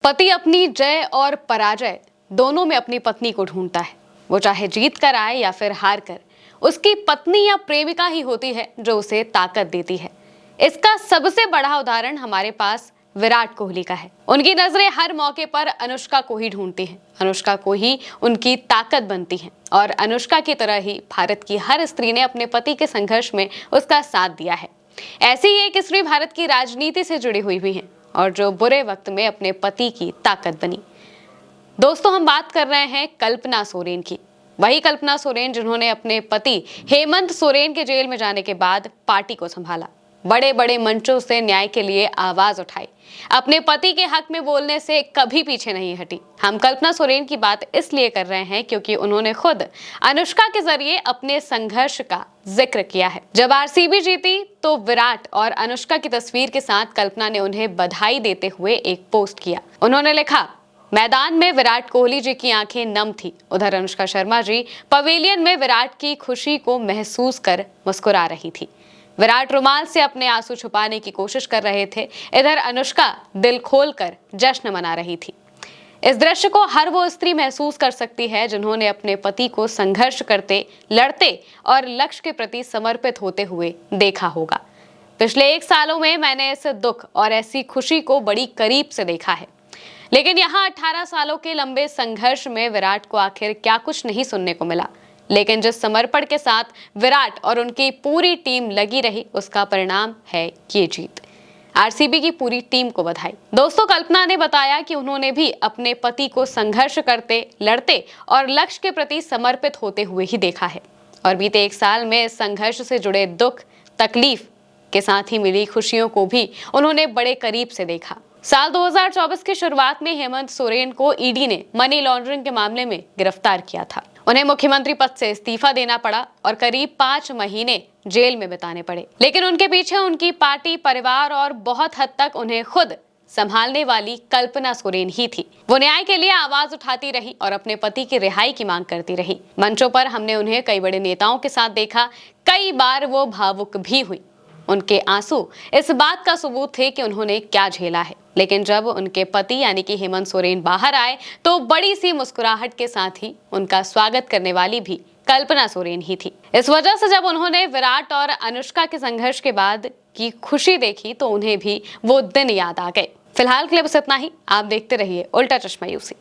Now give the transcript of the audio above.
पति अपनी जय और पराजय दोनों में अपनी पत्नी को ढूंढता है। वो चाहे जीत कर आए या फिर हार कर, उसकी पत्नी या प्रेमिका ही होती है जो उसे ताकत देती है। इसका सबसे बड़ा उदाहरण हमारे पास विराट कोहली का है। उनकी नजरें हर मौके पर अनुष्का को ही ढूंढती हैं, अनुष्का को ही उनकी ताकत बनती हैं और अनुष्का की तरह ही भारत की हर स्त्री ने अपने पति के संघर्ष में उसका साथ दिया है। ऐसी ही एक स्त्री भारत की राजनीति से जुड़ी हुई भी है और जो बुरे वक्त में अपने पति की ताकत बनी। दोस्तों, हम बात कर रहे हैं कल्पना सोरेन की। वही कल्पना सोरेन जिन्होंने अपने पति हेमंत सोरेन के जेल में जाने के बाद पार्टी को संभाला, बड़े बड़े मंचों से न्याय के लिए आवाज उठाई, अपने पति के हक में बोलने से कभी पीछे नहीं हटी। हम कल्पना सोरेन की बात इसलिए कर रहे हैं क्योंकि उन्होंने खुद अनुष्का के जरिए अपने संघर्ष का जिक्र किया है। जब आरसीबी जीती तो विराट और अनुष्का की तस्वीर के साथ कल्पना ने उन्हें बधाई देते हुए एक पोस्ट किया। उन्होंने लिखा, मैदान में विराट कोहली जी की आंखें नम थी, उधर अनुष्का शर्मा जी पवेलियन में विराट की खुशी को महसूस कर मुस्कुरा रही थी। विराट रुमाल से अपने आंसू छुपाने की कोशिश कर रहे थे, इधर अनुष्का दिल खोलकर जश्न मना रही थी। इस दृश्य को हर वो स्त्री महसूस कर सकती है जिन्होंने अपने पति को संघर्ष करते, लड़ते और लक्ष्य के प्रति समर्पित होते हुए देखा होगा। पिछले 1 सालों में मैंने इस दुख और ऐसी खुशी को बड़ी करीब से देखा है, लेकिन यहाँ 18 सालों के लंबे संघर्ष में विराट को आखिर क्या कुछ नहीं सुनने को मिला। लेकिन जिस समर्पण के साथ विराट और उनकी पूरी टीम लगी रही, उसका परिणाम है ये जीत। आरसीबी की पूरी टीम को बधाई। दोस्तों, कल्पना ने बताया कि उन्होंने भी अपने पति को संघर्ष करते, लड़ते और लक्ष्य के प्रति समर्पित होते हुए ही देखा है और बीते 1 साल में इस संघर्ष से जुड़े दुख, तकलीफ के साथ ही मिली खुशियों को भी उन्होंने बड़े करीब से देखा। साल 2024 की शुरुआत में हेमंत सोरेन को ईडी ने मनी लॉन्ड्रिंग के मामले में गिरफ्तार किया था। उन्हें मुख्यमंत्री पद से इस्तीफा देना पड़ा और करीब 5 महीने जेल में बिताने पड़े। लेकिन उनके पीछे उनकी पार्टी, परिवार और बहुत हद तक उन्हें खुद संभालने वाली कल्पना सोरेन ही थी। वो न्याय के लिए आवाज उठाती रही और अपने पति की रिहाई की मांग करती रही। मंचों पर हमने उन्हें कई बड़े नेताओं के साथ देखा, कई बार वो भावुक भी हुई। उनके आंसू इस बात का सबूत थे कि उन्होंने क्या झेला है। लेकिन जब उनके पति यानी कि हेमंत सोरेन बाहर आए तो बड़ी सी मुस्कुराहट के साथ ही उनका स्वागत करने वाली भी कल्पना सोरेन ही थी। इस वजह से जब उन्होंने विराट और अनुष्का के संघर्ष के बाद की खुशी देखी तो उन्हें भी वो दिन याद आ गए। फिलहाल के लिए बस इतना ही। आप देखते रहिए उल्टा चश्मा यूसी।